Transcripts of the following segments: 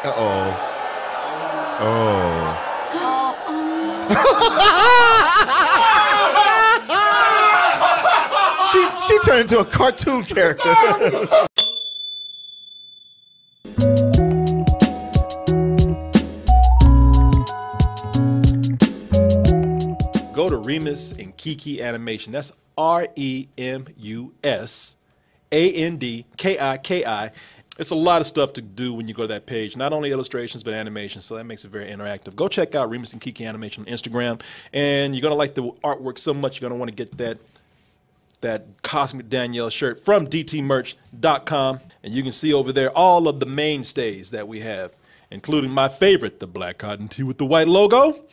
Uh-oh. Oh. She turned into a cartoon character. Go to Remus and Kiki Animation. That's REMUSANDKIKI. It's a lot of stuff to do when you go to that page. Not only illustrations, but animation. So that makes it very interactive. Go check out Remus and Kiki Animation on Instagram. And you're going to like the artwork so much, you're going to want to get that Cosmic Danielle shirt from dtmerch.com. And you can see over there all of the mainstays that we have, including my favorite, the black cotton tee with the white logo.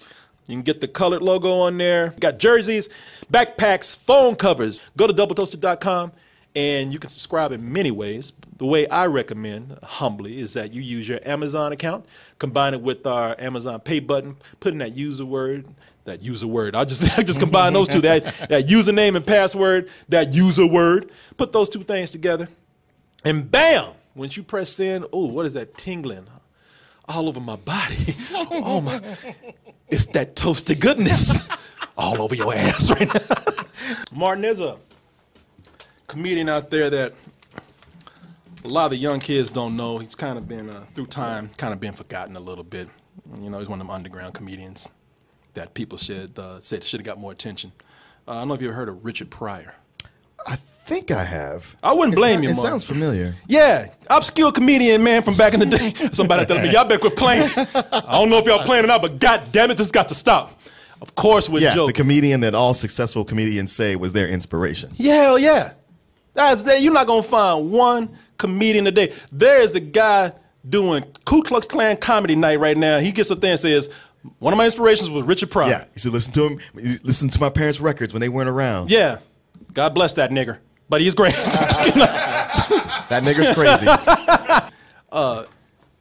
You can get the colored logo on there. We got jerseys, backpacks, phone covers. Go to doubletoasted.com and you can subscribe in many ways. The way I recommend, humbly, is that you use your Amazon account, combine it with our Amazon Pay button, put in that user word. I just combine those two, that username and password, that user word. Put those two things together. And bam, once you press send, oh, what is that tingling all over my body? Oh my, it's that toasted goodness all over your ass right now. Martin, there's a comedian out there that a lot of the young kids don't know. He's kind of been, through time, kind of been forgotten a little bit. You know, he's one of them underground comedians that people said should have got more attention. I don't know if you ever heard of Richard Pryor. I think I have. I wouldn't blame you, Mark. It sounds familiar. Yeah, obscure comedian, man, from back in the day. Somebody telling me, y'all better quit playing. I don't know if y'all playing or not, but God damn it, this got to stop. Of course, with yeah, jokes. The comedian that all successful comedians say was their inspiration. Hell yeah. You're not going to find one comedian today. There is the guy doing Ku Klux Klan comedy night right now. He gets up there and says, one of my inspirations was Richard Pryor. Yeah, you should listen to him. Listen to my parents' records when they weren't around. Yeah, God bless that nigger, but he's great. That nigger's crazy.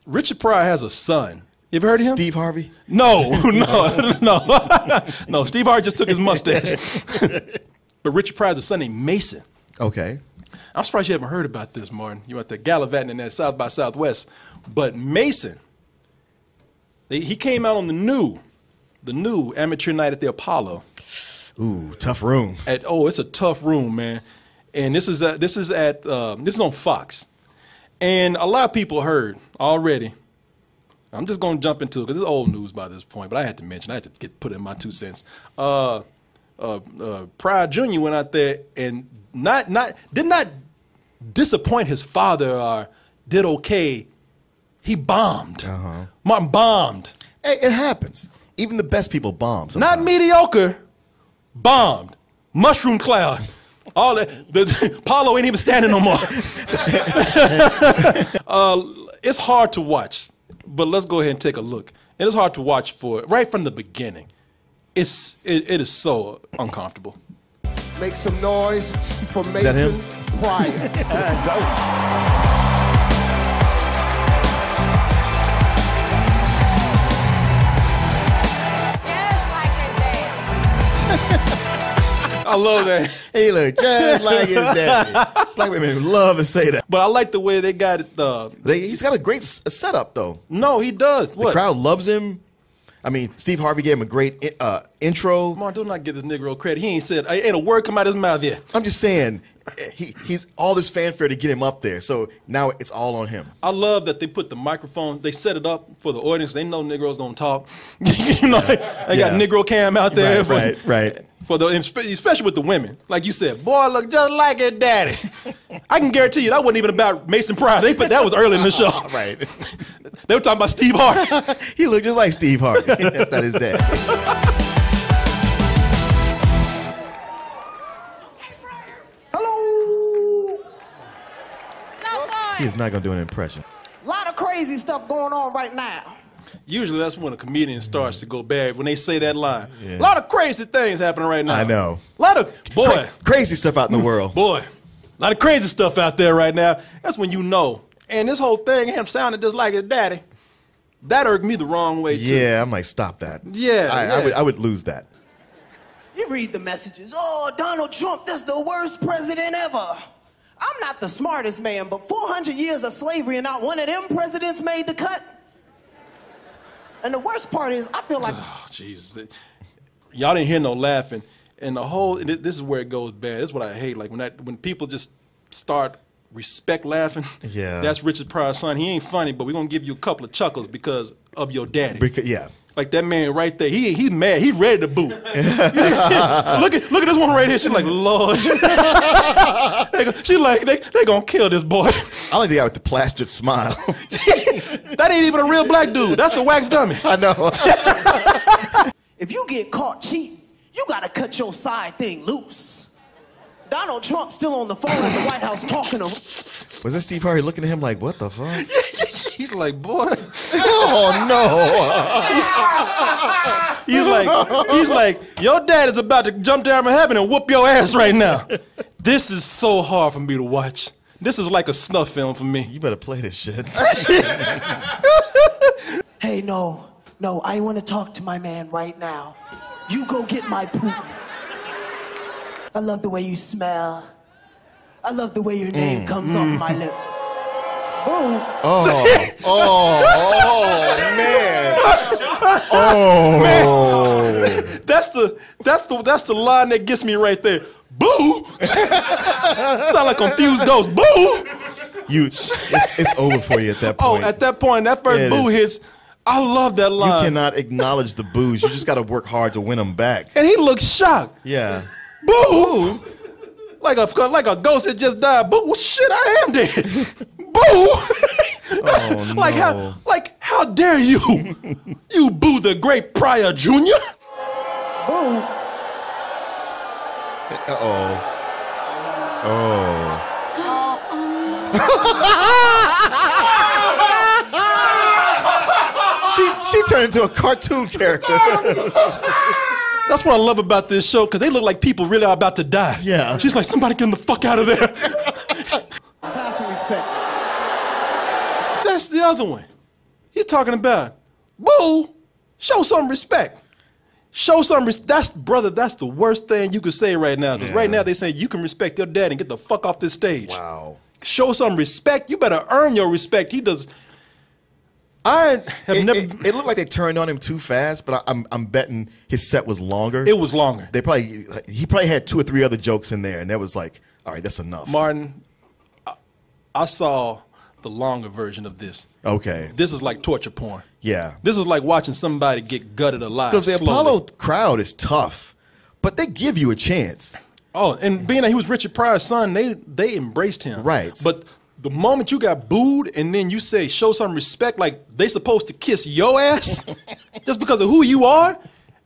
Richard Pryor has a son. You ever heard of him? Steve Harvey? No. No, Steve Harvey just took his mustache. But Richard Pryor's a son named Mason. Okay. I'm surprised you haven't heard about this, Martin. You were at the gallivanting in that South by Southwest. But Mason, he came out on the new amateur night at the Apollo. Ooh, tough room. It's a tough room, man. And this is on Fox. And a lot of people heard already. I'm just going to jump into it because it's old news by this point, but I had to mention, I had to put in my 2 cents. Pryor Jr. went out there and did not disappoint his father or did okay. He bombed. Martin bombed. Hey, it happens. Even the best people bomb sometimes. Not mediocre. Bombed. Mushroom cloud. All that. The Apollo ain't even standing no more. It's hard to watch, but let's go ahead and take a look. And it's hard to watch right from the beginning. It is so uncomfortable. Make some noise for Is that him? Mason Pryor. I love that. He looked just like his daddy. Black women love to say that. But I like the way they got it. He's got a great setup, though. No, he does. What? The crowd loves him. I mean, Steve Harvey gave him a great intro. Martin, do not give this Negro credit. He ain't said, ain't a word come out of his mouth yet. I'm just saying, he's all this fanfare to get him up there, so now it's all on him. I love that they put the microphone, they set it up for the audience. They know Negroes gonna talk. You know, they got Negro cam out there. Right. For especially with the women. Like you said, boy, look just like his daddy. I can guarantee you that wasn't even about Mason Pryor. That was early in the show. Right. They were talking about Steve Harvey. He looked just like Steve Harvey. That's not his dad. Hello. He is not going to do an impression. A lot of crazy stuff going on right now. Usually that's when a comedian starts to go bad, when they say that line. Yeah. A lot of crazy things happening right now. I know. A lot of, crazy stuff out in the world. Boy, a lot of crazy stuff out there right now. That's when you know. And this whole thing, him sounding just like his daddy, that irked me the wrong way, too. Yeah, I might stop that. Yeah. I would lose that. You read the messages. Oh, Donald Trump, that's the worst president ever. I'm not the smartest man, but 400 years of slavery and not one of them presidents made the cut. And the worst part is, I feel like... Oh, Jesus. Y'all didn't hear no laughing. And the whole, this is where it goes bad. This is what I hate. Like when people just start respect laughing. Yeah. That's Richard Pryor Son. He ain't funny, but we're going to give you a couple of chuckles because of your daddy. Yeah. Like that man right there, he's mad. He's ready to boot. look at this one right here. She's like, Lord. She's like, they gonna kill this boy. I like the guy with the plastered smile. That ain't even a real black dude. That's a wax dummy. I know. If you get caught cheating, you gotta cut your side thing loose. Donald Trump still on the phone at the White House talking to him. Was that Steve Harvey looking at him like, what the fuck? He's like, boy. Oh, no. He's like, your dad is about to jump down from heaven and whoop your ass right now. This is so hard for me to watch. This is like a snuff film for me. You better play this shit. Hey, no, I want to talk to my man right now. You go get my poop. I love the way you smell. I love the way your name comes off my lips. Boom. Man. Man. That's the line that gets me right there. Boo! Sound like confused ghost. Boo! It's over for you at that point. Oh, at that point, that first boo hits. I love that line. You cannot acknowledge the boos. You just got to work hard to win them back. And he looks shocked. Yeah. Boo! Like a ghost that just died. Boo! Well, shit, I am dead. Boo! Oh, no. How dare you? You boo the great Pryor Jr.? Boom. She turned into a cartoon character. That's what I love about this show, because they look like people really are about to die. Yeah. She's like, somebody get them the fuck out of there. Let's have some respect. That's the other one. You're talking about, boo, show some respect. Show some respect. That's the worst thing you could say right now. Because right now they say you can respect your dad and get the fuck off this stage. Wow. Show some respect. You better earn your respect. He does. I have never. It looked like they turned on him too fast, but I'm betting his set was longer. It was longer. He probably had 2 or 3 other jokes in there, and that was like, all right, that's enough. Martin, I saw the longer version of this. Okay. This is like torture porn. Yeah. This is like watching somebody get gutted alive. Because the slowly. Apollo crowd is tough, but they give you a chance. Oh, and being that he was Richard Pryor's son, they embraced him. Right. But the moment you got booed and then you say, show some respect, like they supposed to kiss your ass just because of who you are,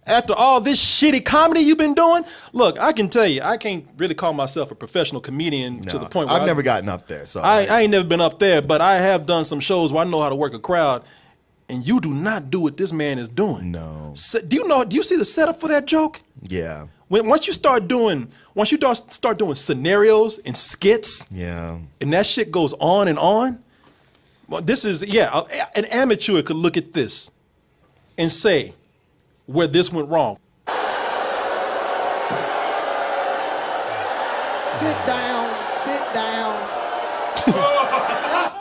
after all this shitty comedy you've been doing. Look, I can tell you, I can't really call myself a professional comedian to the point where I've never gotten up there. So I ain't never been up there, but I have done some shows where I know how to work a crowd, and you do not do what this man is doing. No. Do you see the setup for that joke? Yeah. Once you start doing scenarios and skits, Yeah. and that shit goes on and on, well, this is, an amateur could look at this and say where this went wrong. Sit down, sit down.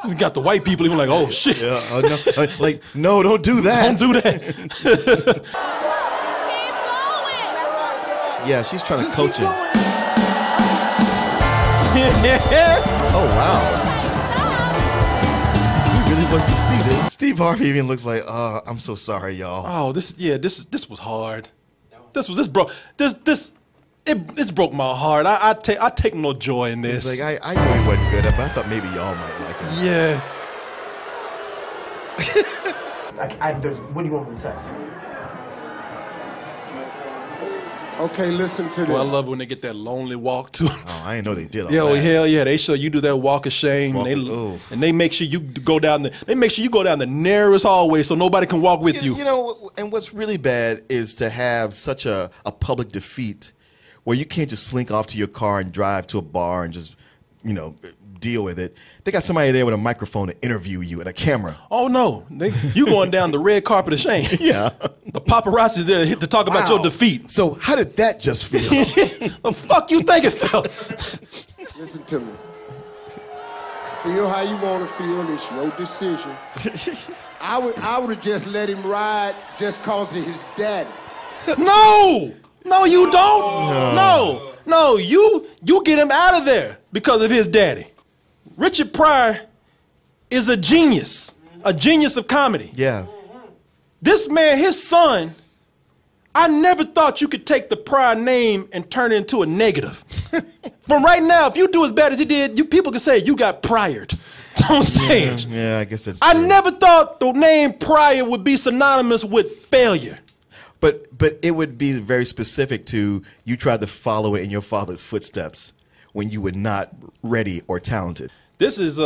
He's got the white people even like, oh shit. Yeah. No, don't do that. Don't do that. Yeah, she's trying to coach him. Going. Oh, wow. He really was defeated. Steve Harvey even looks like, I'm so sorry, y'all. Oh, this was hard. This broke my heart. I take no joy in this. It's like, I knew he wasn't good, but I thought maybe y'all might like him. Yeah. What do you want me to say? Okay, listen to this. Well, I love when they get that lonely walk too. Oh, I didn't know they did all Yeah, that. hell yeah! They show you do that walk of shame, and they make sure you go down the narrowest hallway so nobody can walk with you. You know, and what's really bad is to have such a public defeat where you can't just slink off to your car and drive to a bar and just, deal with it. They got somebody there with a microphone to interview you and a camera. Oh no, you going down the red carpet of shame. Yeah. The paparazzi's there to talk about your defeat. So how did that just feel? The fuck you think it felt? Listen to me. Feel how you want to feel. It's your decision. I would have just let him ride just cause of his daddy. No, you don't. No, you get him out of there because of his daddy. Richard Pryor is a genius of comedy. Yeah. This man, his son, I never thought you could take the Pryor name and turn it into a negative. From right now, if you do as bad as he did, people can say you got priored on stage. Yeah, I guess that's I true. never thought the name Pryor would be synonymous with failure. But it would be very specific to you tried to follow it in your father's footsteps when you were not ready or talented. This is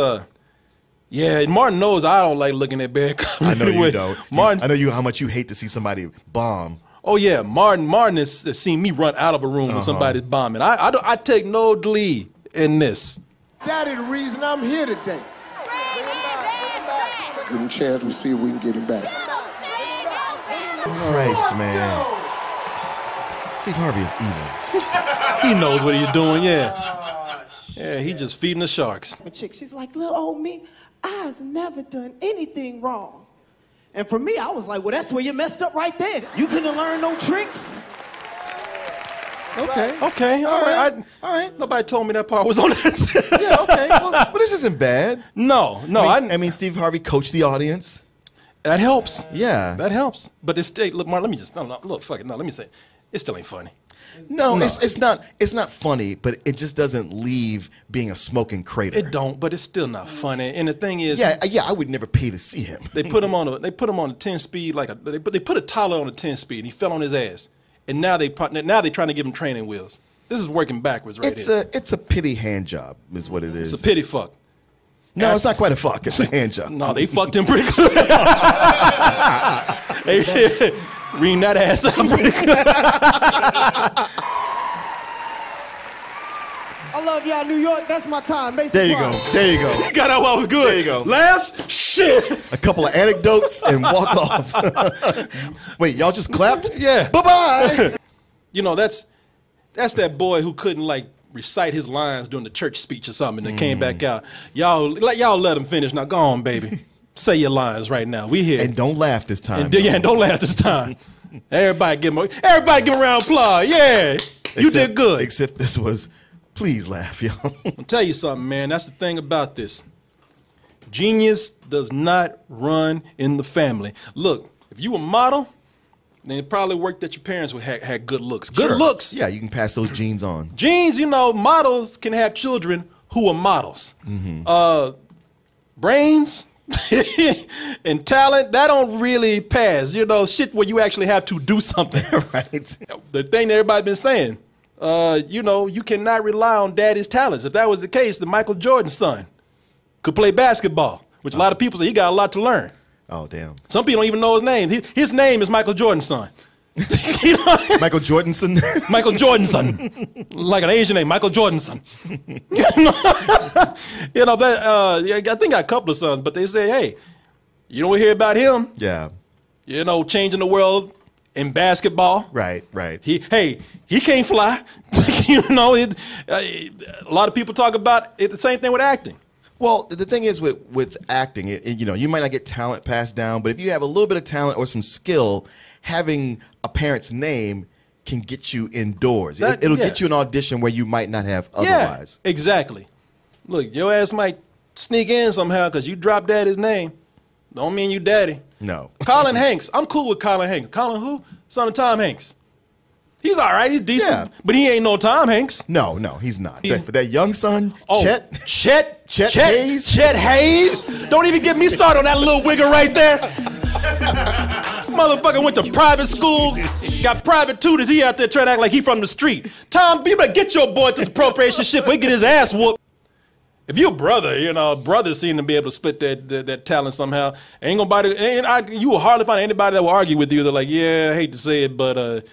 yeah, Martin knows I don't like looking at bad comedy. I know you don't. Martin, I know how much you hate to see somebody bomb. oh yeah, Martin has seen me run out of a room when somebody's bombing. I take no glee in this. Daddy, the reason I'm here today. Give him a chance. We'll see if we can get him back. Christ, man. Steve Harvey is evil. He knows what he's doing, yeah. Yeah, he just feeding the sharks. A chick, she's like, little old me, I has never done anything wrong. And for me, I was like, well, that's where you messed up right there. You couldn't learn no tricks. Okay. All right. All right. Nobody told me that part was on it. Yeah, okay. Well, but this isn't bad. No, I mean, Steve Harvey coached the audience. that helps. Yeah. That helps. But it's still, look, Mark, let me just, look, fuck it, no, let me say, it still ain't funny. No, it's not funny, but it just doesn't leave being a smoking crater. It don't, but it's still not funny. And the thing is, Yeah, I would never pay to see him. they put him on a 10-speed, they put a Tyler on a 10-speed, and he fell on his ass. And now they trying to give him training wheels. This is working backwards right here. It's a pity hand job, is what it is. It's a pity fuck. No, it's not quite a fuck. It's a hand job. No, they fucked him pretty good. Hey, ream that ass out pretty good. I love y'all, New York. That's my time. Mason There you Pryor. go. There you go. Got out while it was good. There you go. Laughs? Shit. A couple of anecdotes and walk off. Wait, y'all just clapped? Yeah. Bye-bye. You know, that's that boy who couldn't recite his lines during the church speech or something and then came back out. Y'all let him finish. Now go on, baby. Say your lines right now. We here. And don't laugh this time. And don't laugh this time. Everybody give him a round of applause. Yeah. You did good. Except this was, please laugh, y'all. I'll tell you something, man. That's the thing about this. Genius does not run in the family. Look, if you a model, then it probably worked that your parents had good looks. Good Sure. looks. Yeah, you can pass those genes on. Genes, models can have children who are models. Brains and talent, that don't really pass. Shit where you actually have to do something. Right. The thing that everybody's been saying, you cannot rely on daddy's talents. If that was the case, then Michael Jordan son could play basketball, which a lot of people say he got a lot to learn. Oh, damn. Some people don't even know his name. His name is Michael Jordan son. Michael Jordanson? Michael Jordan son. Like an Asian name, Michael Jordan son. I think I got a couple of sons, but they say, hey, you don't hear about him, Yeah. changing the world in basketball. Right. He can't fly. A lot of people talk about it, the same thing with acting. Well, the thing is with acting, you might not get talent passed down, but if you have a little bit of talent or some skill, having a parent's name can get you indoors. It'll get you an audition where you might not have otherwise. Yeah, exactly. Look, your ass might sneak in somehow because you dropped daddy's name. Don't mean you daddy. No. Colin Hanks. I'm cool with Colin Hanks. Colin who? Son of Tom Hanks. He's all right. He's decent. Yeah. But he ain't no Tom Hanks. No, he's not. But that young son, Chet Hayes. Chet Hayes. Don't even get me started on that little wigger right there. Motherfucker went to private school, got private tutors. He out there trying to act like he from the street. Tom, you better get your boy at this appropriation shit before he get his ass whooped. If you're a brother, brothers seem to be able to split that talent somehow. You will hardly find anybody that will argue with you. They're like, yeah, I hate to say it, but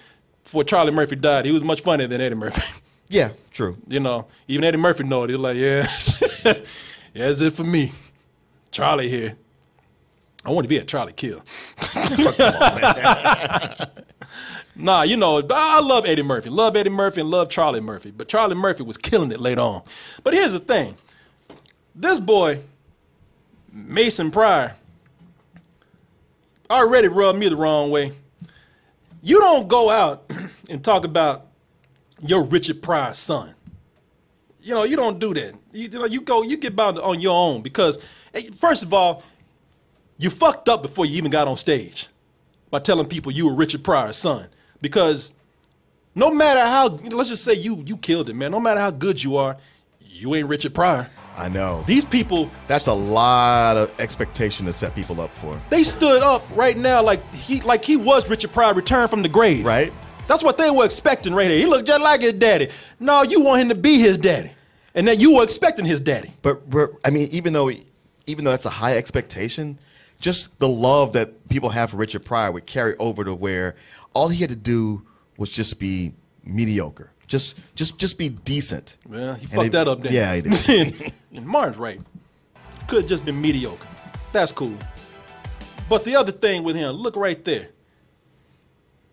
before Charlie Murphy died, he was much funnier than Eddie Murphy. Yeah, true. Even Eddie Murphy know it. He's like, yeah, yeah, that's it for me. Charlie here. I want to be a Charlie kill. Nah, I love Eddie Murphy. Love Eddie Murphy and love Charlie Murphy. But Charlie Murphy was killing it later on. But here's the thing. This boy, Mason Pryor, already rubbed me the wrong way. You don't go out and talk about your Richard Pryor son. You know, you don't do that. You get bound on your own because, first of all, you fucked up before you even got on stage by telling people you were Richard Pryor's son. Because no matter how, let's just say you killed it, man. No matter how good you are, you ain't Richard Pryor. I know. These people. That's a lot of expectation to set people up for. They stood up right now like he was Richard Pryor returned from the grave. Right. That's what they were expecting right here. He looked just like his daddy. No, you want him to be his daddy. And then you were expecting his daddy. But I mean, even though that's a high expectation, just the love that people have for Richard Pryor would carry over to where all he had to do was just be mediocre. Just be decent. Well, he fucked that up then. Yeah, he did. And Martin's right. Could have just been mediocre. That's cool. But the other thing with him, look right there.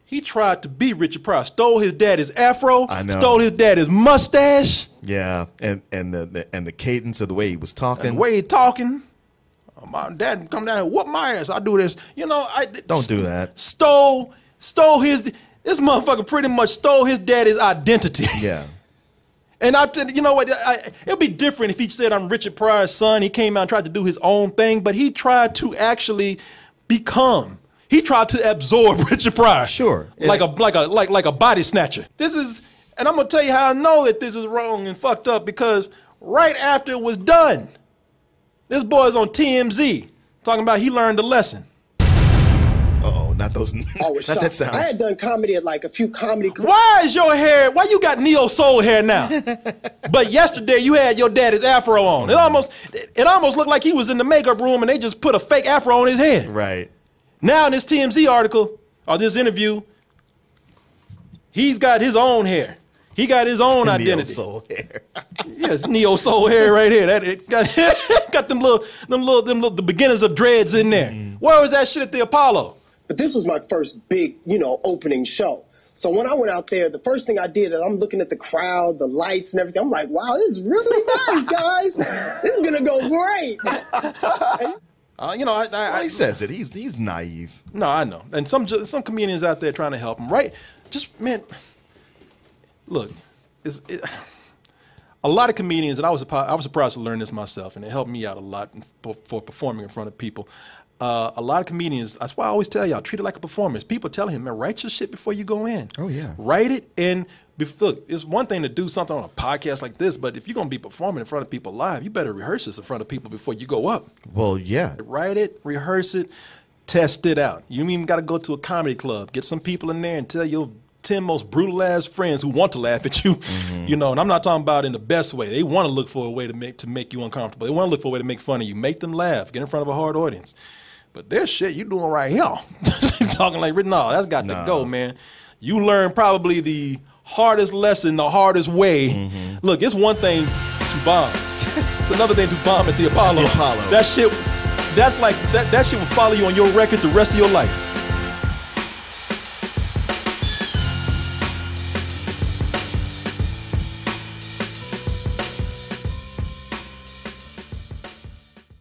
He tried to be Richard Pryor. Stole his daddy's afro. I know. Stole his daddy's mustache. Yeah, and the cadence of the way he was talking. And the way he talking. My dad come down and whoop my ass. I do this. You know, Don't do that. Stole this motherfucker pretty much stole his daddy's identity. Yeah. And you know what? It'd be different if he said I'm Richard Pryor's son. He came out and tried to do his own thing, but he tried to actually become. He tried to absorb Richard Pryor. Sure. Like a body snatcher. And I'm gonna tell you how I know that this is wrong and fucked up because right after it was done, this boy's on TMZ talking about he learned a lesson. Not those. Not that sound. I had done comedy at like a few comedy clubs. Why you got neo soul hair now? But yesterday you had your daddy's afro on. It almost looked like he was in the makeup room and they just put a fake afro on his head. Right. Now in this TMZ article or this interview, he's got his own hair. He got his own identity. Neo soul hair. Yes, neo soul hair right here. It got them little the beginners of dreads in there. Where was that shit at the Apollo? But this was my first big, opening show. So when I went out there, the first thing I did is I'm looking at the crowd, the lights and everything. I'm like, wow, this is really nice, guys. This is going to go great. He says it. He's naive. No, I know. And some comedians out there trying to help him, right? Just, man, look, a lot of comedians, and I was surprised to learn this myself, and it helped me out a lot for performing in front of people. A lot of comedians, that's why I always tell y'all, treat it like a performance. People telling him, man, write your shit before you go in. Oh, yeah. Write it, and look, it's one thing to do something on a podcast like this, but if you're going to be performing in front of people live, you better rehearse this in front of people before you go up. Well, yeah. Write it, rehearse it, test it out. You even got to go to a comedy club, get some people in there and tell your 10 most brutal ass friends who want to laugh at you, and I'm not talking about in the best way. They want to look for a way to make you uncomfortable. They want to look for a way to make fun of you. Make them laugh. Get in front of a hard audience. But there's shit you doing right here. Talking like, no, that's got to go, man. You learn probably the hardest lesson, the hardest way. Look, it's one thing to bomb. It's another thing to bomb at the Apollo. The Apollo. That shit will follow you on your record the rest of your life.